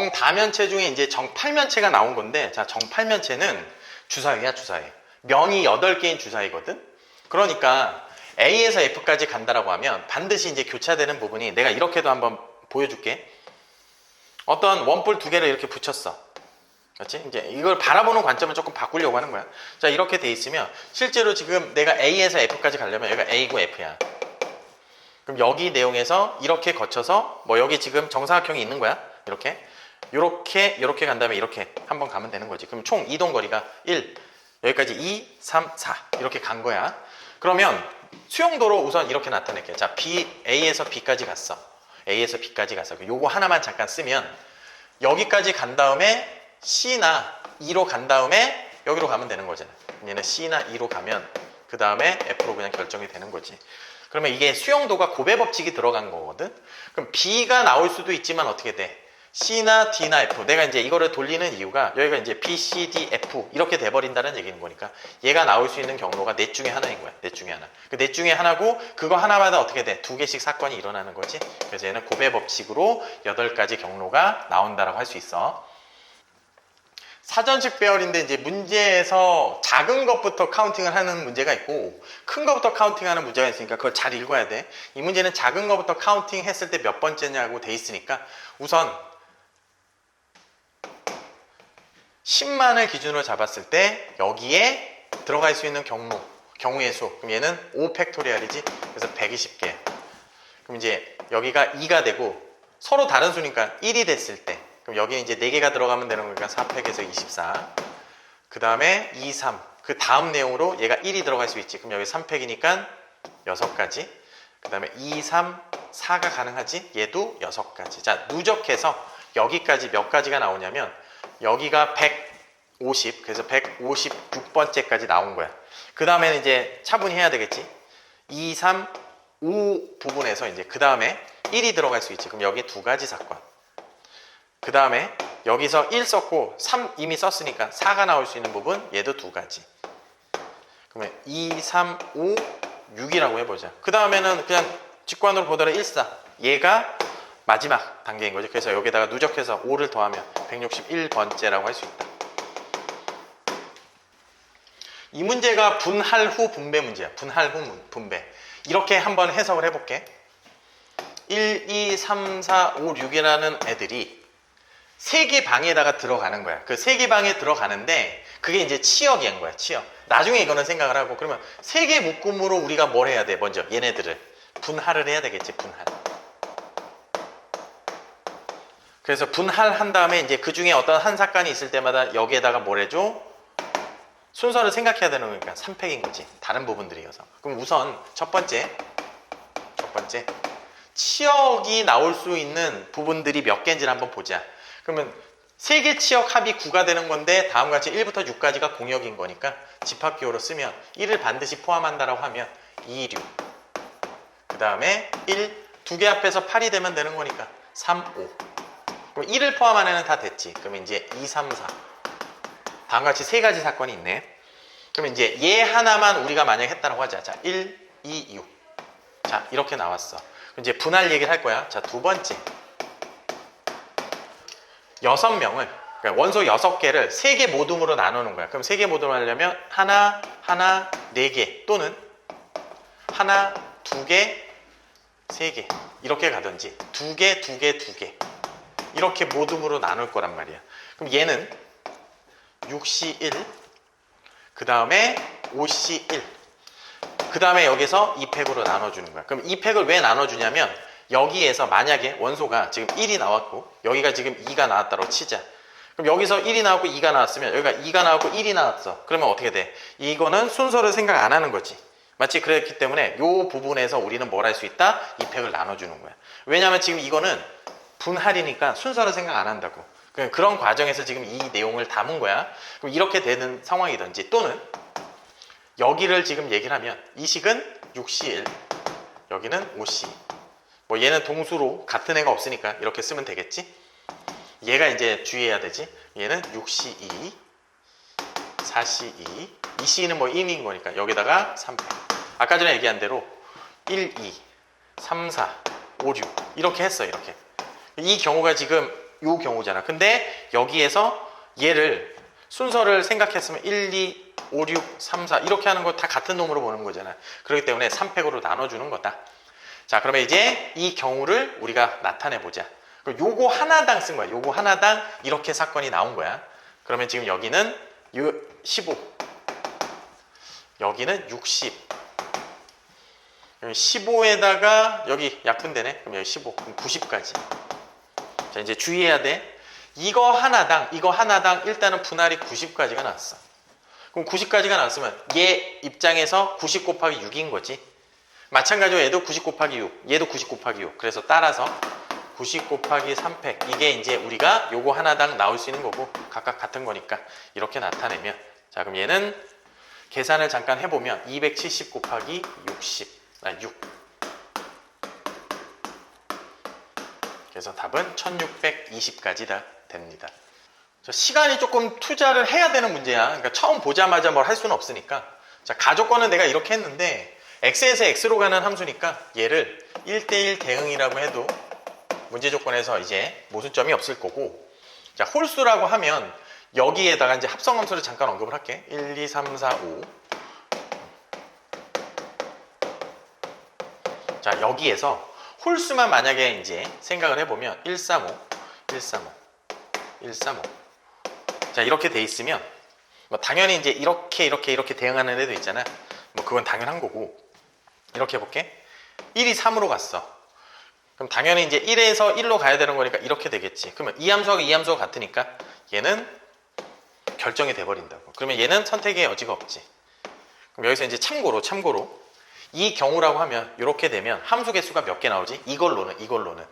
정다면체 중에 이제 정팔면체가 나온 건데, 자, 정팔면체는 주사위야, 주사위. 면이 8개인 주사위거든? 그러니까 A에서 F까지 간다라고 하면 반드시 이제 교차되는 부분이, 내가 이렇게도 한번 보여줄게. 어떤 원뿔 2개를 이렇게 붙였어. 그렇지? 이제 이걸 바라보는 관점을 조금 바꾸려고 하는 거야. 자, 이렇게 돼 있으면 실제로 지금 내가 A에서 F까지 가려면 여기가 A고 F야. 그럼 여기 내용에서 이렇게 거쳐서 뭐 여기 지금 정사각형이 있는 거야. 이렇게 간 다음에 이렇게 한번 가면 되는 거지. 그럼 총 이동 거리가 1, 여기까지 2, 3, 4 이렇게 간 거야. 그러면 수용도로 우선 이렇게 나타낼게. 자, A에서 B까지 갔어. A에서 B까지 갔어. 요거 하나만 잠깐 쓰면 여기까지 간 다음에 C나 E로 간 다음에 여기로 가면 되는 거잖아. 얘는 C나 E로 가면 그 다음에 F로 그냥 결정이 되는 거지. 그러면 이게 수용도가 고배 법칙이 들어간 거거든. 그럼 B가 나올 수도 있지만 어떻게 돼? C나 D나 F. 내가 이제 이거를 돌리는 이유가 여기가 이제 B, C, D, F 이렇게 돼버린다는 얘기인 거니까 얘가 나올 수 있는 경로가 넷 중에 하나인 거야. 넷 중에 하나. 그 넷 중에 하나고 그거 하나마다 어떻게 돼? 2개씩 사건이 일어나는 거지. 그래서 얘는 고배 법칙으로 8가지 경로가 나온다라고 할 수 있어. 사전식 배열인데 이제 문제에서 작은 것부터 카운팅을 하는 문제가 있고 큰 것부터 카운팅하는 문제가 있으니까 그걸 잘 읽어야 돼. 이 문제는 작은 것부터 카운팅 했을 때 몇 번째냐고 돼 있으니까 우선 10만을 기준으로 잡았을 때 여기에 들어갈 수 있는 경우의 수. 그럼 얘는 5팩토리얼이지. 그래서 120개. 그럼 이제 여기가 2가 되고 서로 다른 수니까 1이 됐을 때 그럼 여기에 이제 4개가 들어가면 되는 거니까 4팩에서 24. 그 다음에 2, 3. 그 다음 내용으로 얘가 1이 들어갈 수 있지. 그럼 여기 3팩이니까 6가지. 그 다음에 2, 3, 4가 가능하지. 얘도 6가지. 자, 누적해서 여기까지 몇 가지가 나오냐면 여기가 150. 그래서 156번째까지 나온 거야. 그 다음에는 이제 차분히 해야 되겠지. 2, 3, 5 부분에서 이제 그 다음에 1이 들어갈 수 있지. 그럼 여기 2가지 사건. 그 다음에 여기서 1 썼고 3 이미 썼으니까 4가 나올 수 있는 부분 얘도 2가지. 그러면 2, 3, 5, 6이라고 해보자. 그 다음에는 그냥 직관으로 보더라도 1, 4. 얘가 마지막 단계인 거죠. 그래서 여기다가 누적해서 5를 더하면 161번째라고 할 수 있다. 이 문제가 분할 후 분배 문제야. 분할 후 분배. 이렇게 한번 해석을 해볼게. 1, 2, 3, 4, 5, 6이라는 애들이 3개 방에다가 들어가는 거야. 그 3개 방에 들어가는데 그게 이제 치역인 거야. 치역. 나중에 이거는 생각을 하고 그러면 3개 묶음으로 우리가 뭘 해야 돼? 먼저 얘네들을 분할을 해야 되겠지. 분할. 그래서 분할한 다음에 이제 그 중에 어떤 한 사건이 있을 때마다 여기에다가 뭘 해줘? 순서를 생각해야 되는 거니까 3팩인 거지. 다른 부분들이어서. 그럼 우선 첫 번째 치역이 나올 수 있는 부분들이 몇 개인지를 한번 보자. 그러면 3개 치역 합이 9가 되는 건데 다음과 같이 1부터 6까지가 공역인 거니까 집합기호로 쓰면 1을 반드시 포함한다라고 하면 2, 6. 그 다음에 1, 2개 합해서 8이 되면 되는 거니까 3, 5. 그럼 1을 포함한 애는 다 됐지. 그러면 이제 2, 3, 4. 다음과 같이 3가지 사건이 있네. 그러면 이제 얘 하나만 우리가 만약 했다라고 하자. 자, 1, 2, 6. 자, 이렇게 나왔어. 그럼 이제 분할 얘기를 할 거야. 자, 두 번째. 6명을, 그러니까 원소 6개를 3개 모둠으로 나누는 거야. 그럼 3개 모둠을 하려면 하나, 4개 또는 하나, 2개, 3개 이렇게 가든지 2개, 2개, 2개 이렇게 모둠으로 나눌 거란 말이야. 그럼 얘는 6C1 그 다음에 5C1 그 다음에 여기서 2팩으로 나눠주는 거야. 그럼 2팩을 왜 나눠주냐면 여기에서 만약에 원소가 지금 1이 나왔고 여기가 지금 2가 나왔다고 치자. 그럼 여기서 1이 나왔고 2가 나왔으면 여기가 2가 나왔고 1이 나왔어. 그러면 어떻게 돼? 이거는 순서를 생각 안 하는 거지. 마치 그랬기 때문에 이 부분에서 우리는 뭘 할 수 있다? 2팩을 나눠주는 거야. 왜냐하면 지금 이거는 분할이니까 순서를 생각 안 한다고. 그런 과정에서 지금 이 내용을 담은 거야. 그럼 이렇게 되는 상황이든지 또는 여기를 지금 얘기를 하면 이 식은 6C1 여기는 5C 뭐 얘는 동수로 같은 애가 없으니까 이렇게 쓰면 되겠지. 얘가 이제 주의해야 되지. 얘는 6C2 4C2 2C는 뭐 1인 거니까 여기다가 3팩. 아까 전에 얘기한 대로 1, 2 3, 4 5, 6 이렇게 했어. 이렇게 이 경우가 지금 요 경우잖아. 근데 여기에서 얘를 순서를 생각했으면 1, 2, 5, 6, 3, 4 이렇게 하는 거 다 같은 놈으로 보는 거잖아. 그렇기 때문에 3팩으로 나눠주는 거다. 자, 그러면 이제 이 경우를 우리가 나타내 보자. 요거 하나당 쓴 거야. 요거 하나당 이렇게 사건이 나온 거야. 그러면 지금 여기는 15, 여기는 60, 15에다가 여기 약분되네. 그럼 여기 15, 그럼 90까지. 자, 이제 주의해야 돼. 이거 하나당 일단은 분할이 90까지가 나왔어. 그럼 90까지가 나왔으면 얘 입장에서 90 곱하기 6인 거지. 마찬가지로 얘도 90 곱하기 6, 얘도 90 곱하기 6. 그래서 따라서 90 곱하기 3팩. 이게 이제 우리가 요거 하나당 나올 수 있는 거고 각각 같은 거니까 이렇게 나타내면, 자, 그럼 얘는 계산을 잠깐 해보면 270 곱하기 6. 그래서 답은 1620까지 다 됩니다. 시간이 조금 투자를 해야 되는 문제야. 그러니까 처음 보자마자 뭘 할 수는 없으니까. 자, 가족권은 내가 이렇게 했는데 x에서 x로 가는 함수니까 얘를 1대1 대응이라고 해도 문제 조건에서 이제 모순점이 없을 거고, 자, 홀수라고 하면 여기에다가 이제 합성함수를 잠깐 언급을 할게. 1, 2, 3, 4, 5. 자, 여기에서 홀수만 만약에 이제 생각을 해보면 135, 135, 135. 자, 이렇게 돼 있으면 뭐 당연히 이제 이렇게 대응하는 애도 있잖아. 뭐 그건 당연한 거고. 이렇게 해볼게. 1이 3으로 갔어. 그럼 당연히 이제 1에서 1로 가야 되는 거니까 이렇게 되겠지. 그러면 이 함수하고 이 함수가 같으니까 얘는 결정이 돼버린다고. 그러면 얘는 선택의 여지가 없지. 그럼 여기서 이제 참고로 이 경우라고 하면 이렇게 되면 함수 개수가 몇 개 나오지? 이걸로는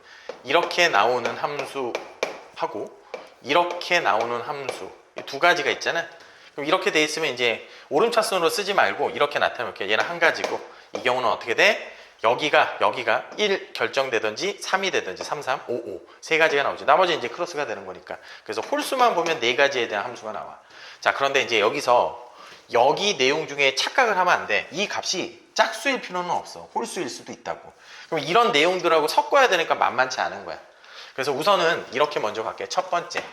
이렇게 나오는 함수하고 이렇게 나오는 함수, 이 두 가지가 있잖아. 그럼 이렇게 돼 있으면 이제 오름차순으로 쓰지 말고 이렇게 나타내볼게. 얘는 한 가지고, 이 경우는 어떻게 돼? 여기가 1 결정되든지 3이 되든지 3, 3, 5, 5 세 가지가 나오지. 나머지 이제 크로스가 되는 거니까. 그래서 홀수만 보면 네 가지에 대한 함수가 나와. 자, 그런데 이제 여기서 여기 내용 중에 착각을 하면 안 돼. 이 값이 짝수일 필요는 없어. 홀수일 수도 있다고. 그럼 이런 내용들하고 섞어야 되니까 만만치 않은 거야. 그래서 우선은 이렇게 먼저 갈게. 첫 번째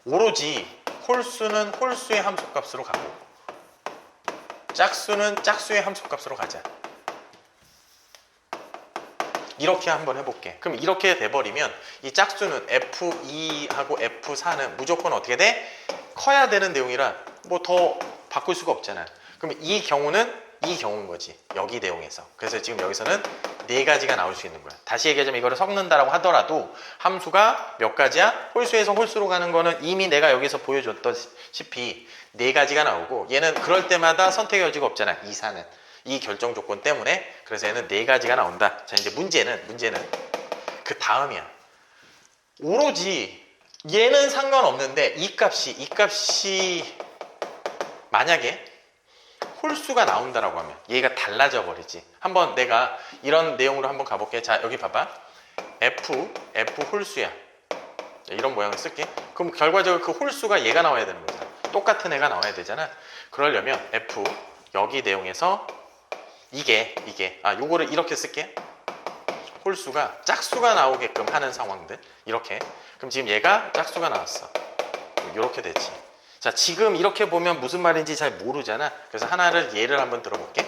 오로지 홀수는 홀수의 함수값으로 가고 짝수는 짝수의 함수값으로 가자. 이렇게 한번 해볼게. 그럼 이렇게 돼버리면 이 짝수는 F2하고 F4는 무조건 어떻게 돼? 커야 되는 내용이라 뭐 더 바꿀 수가 없잖아. 그럼 이 경우는 이 경우인 거지. 여기 내용에서. 그래서 지금 여기서는 네 가지가 나올 수 있는 거야. 다시 얘기하자면 이거를 섞는다라고 하더라도 함수가 몇 가지야? 홀수에서 홀수로 가는 거는 이미 내가 여기서 보여줬다시피 네 가지가 나오고, 얘는 그럴 때마다 선택의 여지가 없잖아. 2, 4는. 이 결정 조건 때문에. 그래서 얘는 네 가지가 나온다. 자, 이제 문제는 그 다음이야. 오로지 얘는 상관없는데 이 값이 만약에 홀수가 나온다라고 하면 얘가 달라져 버리지. 한번 내가 이런 내용으로 한번 가볼게. 자, 여기 봐봐. F 홀수야. 이런 모양을 쓸게. 그럼 결과적으로 그 홀수가 얘가 나와야 되는 거잖아. 똑같은 애가 나와야 되잖아. 그러려면 F 여기 내용에서 요거를 이렇게 쓸게. 홀수가 짝수가 나오게끔 하는 상황들. 이렇게. 그럼 지금 얘가 짝수가 나왔어. 이렇게 되지. 자, 지금 이렇게 보면 무슨 말인지 잘 모르잖아. 그래서 예를 한번 들어볼게.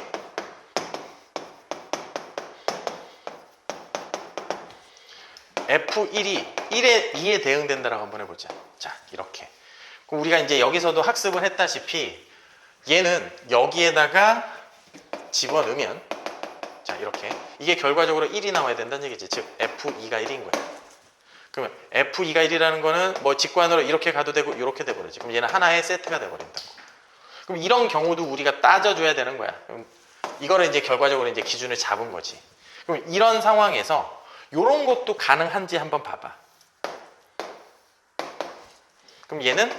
F1이 2에 대응된다라고 한번 해보자. 자, 이렇게. 그럼 우리가 이제 여기서도 학습을 했다시피 얘는 여기에다가 집어넣으면, 자, 이렇게. 이게 결과적으로 1이 나와야 된다는 얘기지. 즉, F2가 1인 거야. 그러면 F2가 1이라는 거는 뭐 직관으로 이렇게 가도 되고 이렇게 돼버리지. 그럼 얘는 하나의 세트가 돼버린다고. 그럼 이런 경우도 우리가 따져줘야 되는 거야. 그럼 이거를 이제 결과적으로 이제 기준을 잡은 거지. 그럼 이런 상황에서 이런 것도 가능한지 한번 봐봐. 그럼 얘는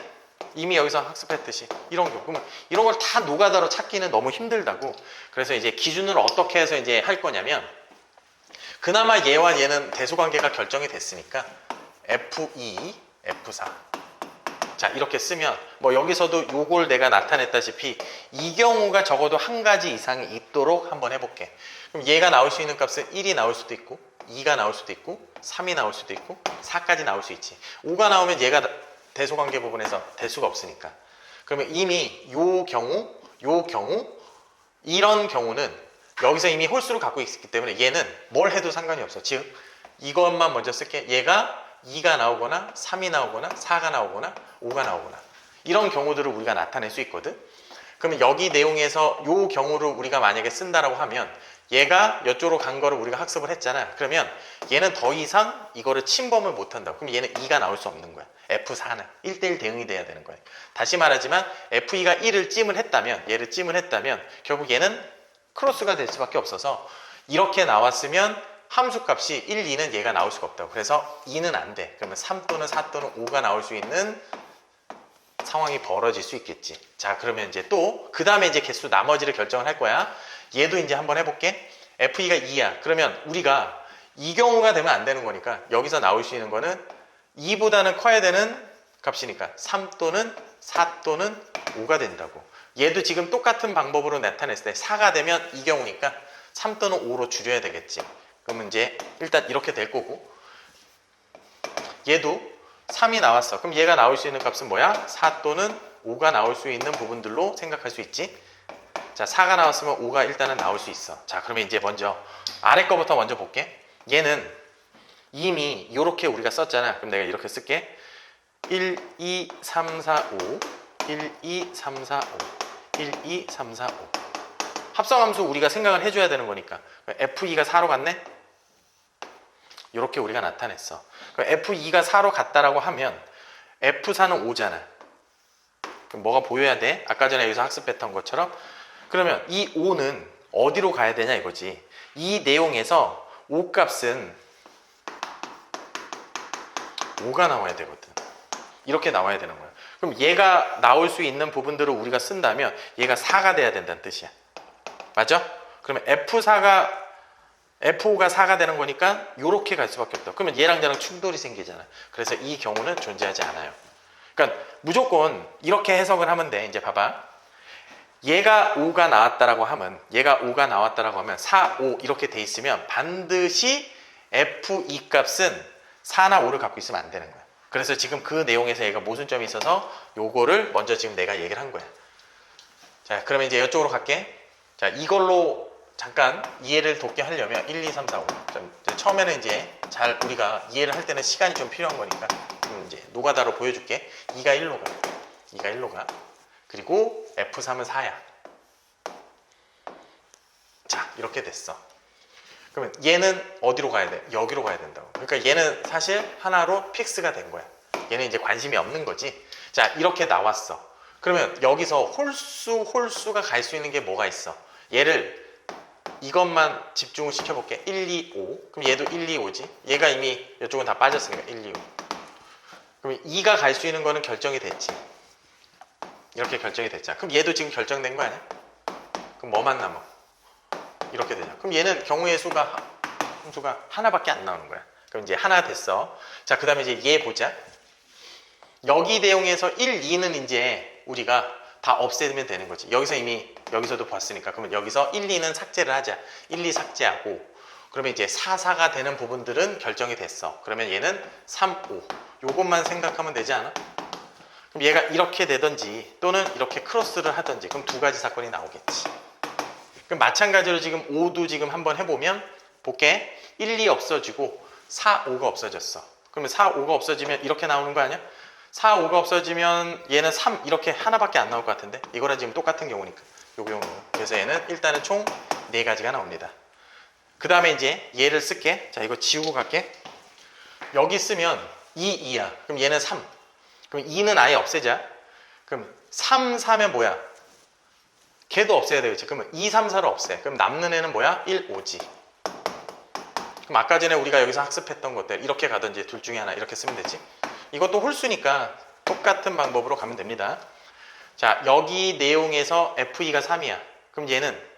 이미 여기서 학습했듯이 이런 경우. 그러면 이런 걸 다 노가다로 찾기는 너무 힘들다고. 그래서 이제 기준을 어떻게 해서 이제 할 거냐면, 그나마 얘와 얘는 대소관계가 결정이 됐으니까 F2, F4. 자, 이렇게 쓰면 뭐 여기서도 요걸 내가 나타냈다시피 이 경우가 적어도 한 가지 이상이 있도록 한번 해볼게. 그럼 얘가 나올 수 있는 값은 1이 나올 수도 있고 2가 나올 수도 있고 3이 나올 수도 있고 4까지 나올 수 있지. 5가 나오면 얘가 대소관계 부분에서 대수가 없으니까. 그러면 이미 요 경우 이런 경우는 여기서 이미 홀수를 갖고 있기 때문에 얘는 뭘 해도 상관이 없어. 즉 이것만 먼저 쓸게. 얘가 2가 나오거나 3이 나오거나 4가 나오거나 5가 나오거나 이런 경우들을 우리가 나타낼 수 있거든. 그러면 여기 내용에서 요 경우를 우리가 만약에 쓴다라고 하면 얘가 이쪽으로 간 거를 우리가 학습을 했잖아. 그러면 얘는 더 이상 이거를 침범을 못 한다고. 그럼 얘는 2가 나올 수 없는 거야. F4는 1대1 대응이 돼야 되는 거야. 다시 말하지만 F2가 1을 찜을 했다면, 얘를 찜을 했다면 결국 얘는 크로스가 될 수밖에 없어서 이렇게 나왔으면 함수값이 1, 2는 얘가 나올 수가 없다고. 그래서 2는 안 돼. 그러면 3 또는 4 또는 5가 나올 수 있는 상황이 벌어질 수 있겠지. 자, 그러면 이제 또 그 다음에 이제 개수 나머지를 결정을 할 거야. 얘도 이제 한번 해볼게. F2가 2야. 그러면 우리가 이 경우가 되면 안 되는 거니까 여기서 나올 수 있는 거는 2보다는 커야 되는 값이니까 3 또는 4 또는 5가 된다고. 얘도 지금 똑같은 방법으로 나타냈을 때 4가 되면 이 경우니까 3 또는 5로 줄여야 되겠지. 그러면 이제 일단 이렇게 될 거고, 얘도 3이 나왔어. 그럼 얘가 나올 수 있는 값은 뭐야? 4 또는 5가 나올 수 있는 부분들로 생각할 수 있지. 자, 4가 나왔으면 5가 일단은 나올 수 있어. 자, 그러면 이제 먼저 아래 거부터 먼저 볼게. 얘는 이미 이렇게 우리가 썼잖아. 그럼 내가 이렇게 쓸게. 1, 2, 3, 4, 5 1, 2, 3, 4, 5 1, 2, 3, 4, 5 합성함수 우리가 생각을 해줘야 되는 거니까 F2가 4로 갔네? 이렇게 우리가 나타냈어. F2가 4로 갔다라고 하면 F4는 5잖아. 그럼 뭐가 보여야 돼? 아까 전에 여기서 학습했던 것처럼. 그러면 이 5는 어디로 가야 되냐 이거지. 이 내용에서 5 값은 5가 나와야 되거든. 이렇게 나와야 되는 거야. 그럼 얘가 나올 수 있는 부분들을 우리가 쓴다면 얘가 4가 돼야 된다는 뜻이야. 맞아? 그러면 F4가 F5가 4가 되는 거니까 이렇게 갈 수밖에 없다. 그러면 얘랑 얘랑 충돌이 생기잖아. 그래서 이 경우는 존재하지 않아요. 그러니까 무조건 이렇게 해석을 하면 돼. 이제 봐봐. 얘가 5가 나왔다라고 하면 4, 5 이렇게 돼 있으면 반드시 F2 값은 4나 5를 갖고 있으면 안 되는 거야. 그래서 지금 그 내용에서 얘가 모순점이 있어서 요거를 먼저 지금 내가 얘기를 한 거야. 자, 그러면 이제 이쪽으로 갈게. 자, 이걸로 잠깐 이해를 돕게 하려면 1, 2, 3, 4, 5 처음에는 이제 잘 우리가 이해를 할 때는 시간이 좀 필요한 거니까 이제 노가다로 보여줄게. 2가 1로 가. 2가 1로 가. 그리고 F3은 4야. 자, 이렇게 됐어. 그러면 얘는 어디로 가야 돼? 여기로 가야 된다고. 그러니까 얘는 사실 하나로 픽스가 된 거야. 얘는 이제 관심이 없는 거지. 자, 이렇게 나왔어. 그러면 여기서 홀수가 갈 수 있는 게 뭐가 있어? 얘를 이것만 집중을 시켜볼게. 1, 2, 5. 그럼 얘도 1, 2, 5지. 얘가 이미 이쪽은 다 빠졌으니까 1, 2, 5. 그럼 2가 갈 수 있는 거는 결정이 됐지. 이렇게 결정이 됐잖아. 그럼 얘도 지금 결정된 거 아니야? 그럼 뭐만 남아? 이렇게 되죠. 그럼 얘는 경우의 수가 함수가 하나밖에 안 나오는 거야. 그럼 이제 하나 됐어. 자, 그 다음에 이제 얘 보자. 여기 내용에서 1, 2는 이제 우리가 다 없애면 되는 거지. 여기서 이미 여기서도 봤으니까. 그러면 여기서 1, 2는 삭제를 하자. 1, 2 삭제하고 그러면 이제 4, 4가 되는 부분들은 결정이 됐어. 그러면 얘는 3, 5 요것만 생각하면 되지 않아? 그럼 얘가 이렇게 되든지 또는 이렇게 크로스를 하든지 그럼 두 가지 사건이 나오겠지. 그럼 마찬가지로 지금 5도 지금 한번 해보면 볼게. 1, 2 없어지고 4, 5가 없어졌어. 그러면 4, 5가 없어지면 이렇게 나오는 거 아니야? 4, 5가 없어지면 얘는 3 이렇게 하나밖에 안 나올 것 같은데 이거랑 지금 똑같은 경우니까 요 경우. 그래서 얘는 일단은 총 4가지가 나옵니다. 그 다음에 이제 얘를 쓸게. 자, 이거 지우고 갈게. 여기 쓰면 2, 2야. 그럼 얘는 3. 그럼 2는 아예 없애자. 그럼 3, 4면 뭐야? 걔도 없애야 되겠지. 그러면 2, 3, 4를 없애. 그럼 남는 애는 뭐야? 1, 5지. 그럼 아까 전에 우리가 여기서 학습했던 것들 이렇게 가든지 둘 중에 하나 이렇게 쓰면 되지. 이것도 홀수니까 똑같은 방법으로 가면 됩니다. 자, 여기 내용에서 F2가 3이야. 그럼 얘는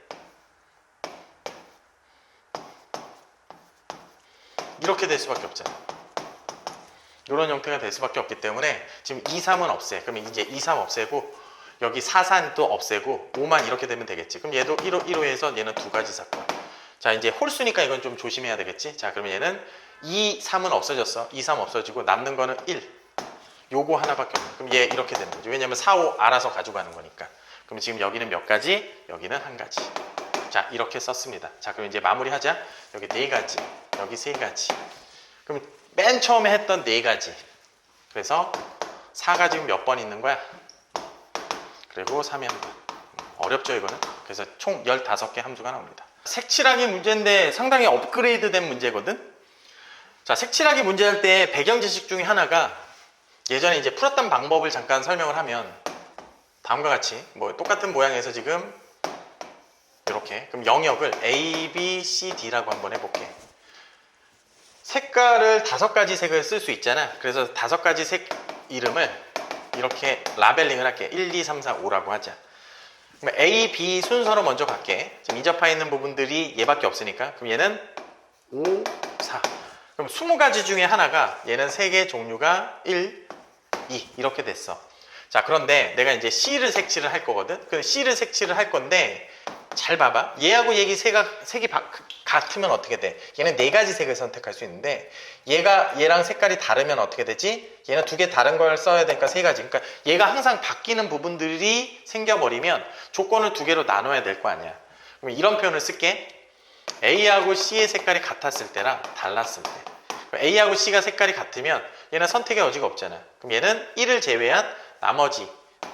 이렇게 될 수밖에 없잖아. 이런 형태가 될 수밖에 없기 때문에 지금 2, 3은 없애. 그러면 이제 2, 3 없애고 여기 4, 4는 또 없애고 5만 이렇게 되면 되겠지. 그럼 얘도 1호, 1호에서 얘는 두 가지 사건. 자, 이제 홀수니까 이건 좀 조심해야 되겠지. 자, 그러면 얘는 2, 3은 없어졌어. 2, 3 없어지고 남는 거는 1. 요거 하나밖에 없네. 그럼 얘 이렇게 되는 거죠. 왜냐면 4, 5 알아서 가져가는 거니까. 그럼 지금 여기는 몇 가지? 여기는 한 가지. 자, 이렇게 썼습니다. 자, 그럼 이제 마무리하자. 여기 4가지, 여기 3가지. 그럼 맨 처음에 했던 4가지. 그래서 4가 지금 몇 번 있는 거야? 그리고 3이 한 번. 어렵죠, 이거는? 그래서 총 15개 함수가 나옵니다. 색칠하기 문제인데 상당히 업그레이드된 문제거든? 자, 색칠하기 문제할 때 배경 지식 중에 하나가 예전에 이제 풀었던 방법을 잠깐 설명을 하면 다음과 같이 뭐 똑같은 모양에서 지금 이렇게 그럼 영역을 A, B, C, D라고 한번 해볼게. 색깔을 5가지 색을 쓸 수 있잖아. 그래서 5가지 색 이름을 이렇게 라벨링을 할게. 1, 2, 3, 4, 5라고 하자. 그럼 A, B 순서로 먼저 갈게. 지금 인접해 있는 부분들이 얘밖에 없으니까. 그럼 얘는 5, 4. 그럼 20가지 중에 하나가 얘는 3개 종류가 1, 2 이렇게 됐어. 자, 그런데 내가 이제 C를 색칠을 할 거거든. 그 C를 색칠을 할 건데 잘 봐봐. 얘하고 색이 같으면 어떻게 돼? 얘는 4가지 색을 선택할 수 있는데 얘랑 색깔이 다르면 어떻게 되지? 얘는 2개 다른 걸 써야 되니까 3가지. 그러니까 얘가 항상 바뀌는 부분들이 생겨버리면 조건을 2개로 나눠야 될 거 아니야. 그럼 이런 표현을 쓸게. A하고 C의 색깔이 같았을 때랑 달랐을 때. A하고 C가 색깔이 같으면 얘는 선택의 여지가 없잖아. 그럼 얘는 1을 제외한 나머지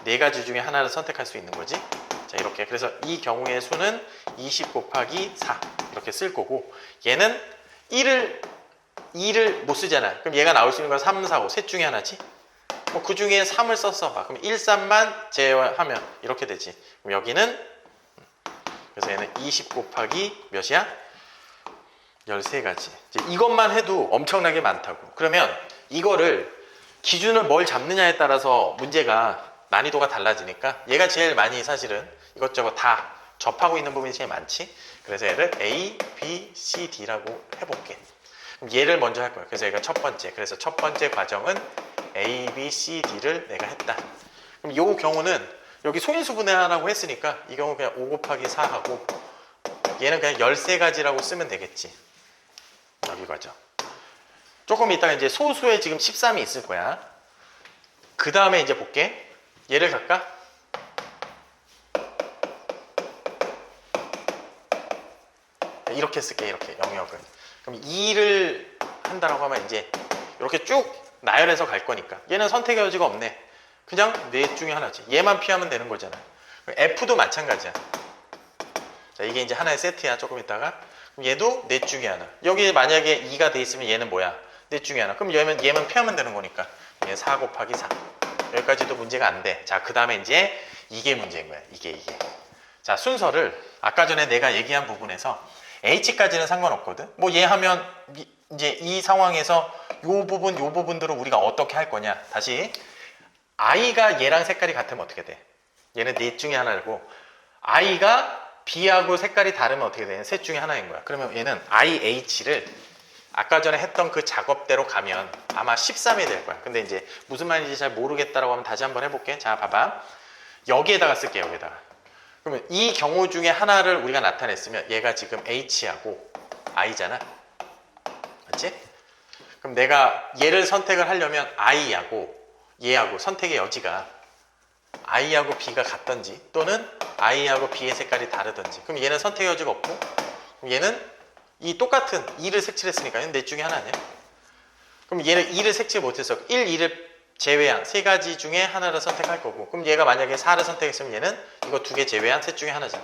4가지 중에 하나를 선택할 수 있는 거지. 자, 이렇게. 그래서 이 경우의 수는 20 곱하기 4 이렇게 쓸 거고 얘는 2를 못 쓰잖아. 그럼 얘가 나올 수 있는 건 3, 4, 5 셋 중에 하나지. 뭐 그 중에 3을 썼어 봐. 그럼 1, 3만 제외하면 이렇게 되지. 그럼 여기는 그래서 얘는 20 곱하기 몇이야? 13가지. 이것만 해도 엄청나게 많다고. 그러면 이거를 기준을 뭘 잡느냐에 따라서 문제가 난이도가 달라지니까 얘가 제일 많이 사실은 이것저것 다 접하고 있는 부분이 제일 많지. 그래서 얘를 A, B, C, D라고 해볼게. 그럼 얘를 먼저 할 거야. 그래서 얘가 첫 번째. 그래서 첫 번째 과정은 A, B, C, D를 내가 했다. 그럼 이 경우는 여기 소인수분해라고 했으니까 이 경우 그냥 5 곱하기 4 하고 얘는 그냥 13가지라고 쓰면 되겠지. 여기 과정. 조금 이따가 이제 소수에 지금 13이 있을 거야. 그 다음에 이제 볼게. 얘를 갈까? 이렇게 쓸게. 이렇게 영역을. 그럼 2를 한다라고 하면 이제 이렇게 쭉 나열해서 갈 거니까 얘는 선택의 여지가 없네. 그냥 넷 중에 하나지. 얘만 피하면 되는 거잖아. F도 마찬가지야. 자, 이게 이제 하나의 세트야. 조금 있다가. 그럼 얘도 넷 중에 하나. 여기 만약에 2가 돼 있으면 얘는 뭐야? 넷 중에 하나. 그럼 얘만 피하면 되는 거니까 얘 4 곱하기 4. 여기까지도 문제가 안 돼. 자, 그 다음에 이제 이게 문제인 거야. 이게. 자, 순서를 아까 전에 내가 얘기한 부분에서 H까지는 상관없거든. 뭐 얘 하면 이제 이 상황에서 요 부분들을 우리가 어떻게 할 거냐. 다시 I가 얘랑 색깔이 같으면 어떻게 돼? 얘는 넷 중에 하나고 I가 B하고 색깔이 다르면 어떻게 돼? 셋 중에 하나인 거야. 그러면 얘는 IH를 아까 전에 했던 그 작업대로 가면 아마 13이 될 거야. 근데 이제 무슨 말인지 잘 모르겠다라고 하면 다시 한번 해볼게. 자, 봐봐. 여기에다가 쓸게. 여기에다가. 그러면 이 경우 중에 하나를 우리가 나타냈으면 얘가 지금 H하고 I잖아. 맞지? 그럼 내가 얘를 선택을 하려면 I하고 얘하고 선택의 여지가 I하고 B가 같던지 또는 I하고 B의 색깔이 다르던지. 그럼 얘는 선택의 여지가 없고 그럼 얘는 이 똑같은 2를 색칠했으니까 얘는 넷 중에 하나 아니야? 그럼 얘는 2를 색칠 못해서 1, 2를 제외한 3가지 중에 하나를 선택할 거고 그럼 얘가 만약에 4를 선택했으면 얘는 이거 2개 제외한 셋 중에 하나잖아.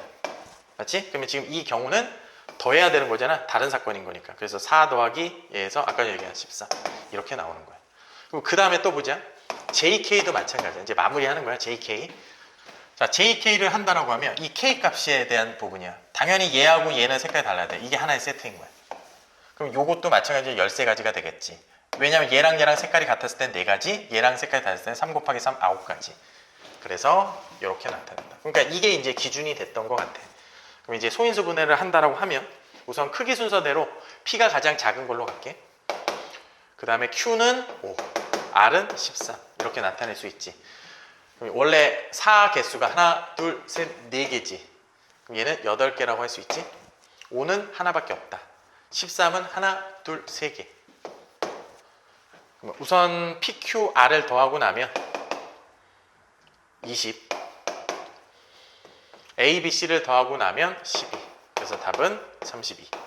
맞지? 그러면 지금 이 경우는 더해야 되는 거잖아. 다른 사건인 거니까. 그래서 4 더하기 얘에서 아까 얘기한 14 이렇게 나오는 거야. 그럼 그 다음에 또 보자. JK도 마찬가지야. 이제 마무리하는 거야. JK. 자, JK를 한다라고 하면 이 K 값에 대한 부분이야. 당연히 얘하고 얘는 색깔이 달라야 돼. 이게 하나의 세트인 거야. 그럼 요것도 마찬가지로 13가지가 되겠지. 왜냐면 얘랑 색깔이 같았을 땐 4가지, 얘랑 색깔이 달랐을 땐 3 곱하기 3, 9가지. 그래서 이렇게 나타난다. 그러니까 이게 이제 기준이 됐던 것 같아. 그럼 이제 소인수 분해를 한다라고 하면 우선 크기 순서대로 P가 가장 작은 걸로 갈게. 그 다음에 Q는 5, R은 13 이렇게 나타낼 수 있지. 그럼 원래 4 개수가 하나, 둘, 셋, 4개지. 그럼 얘는 8개라고 할 수 있지. 5는 하나밖에 없다. 13은 하나, 둘, 세 개. 우선 PQR을 더하고 나면 20, A, B, C를 더하고 나면 12. 그래서 답은 32.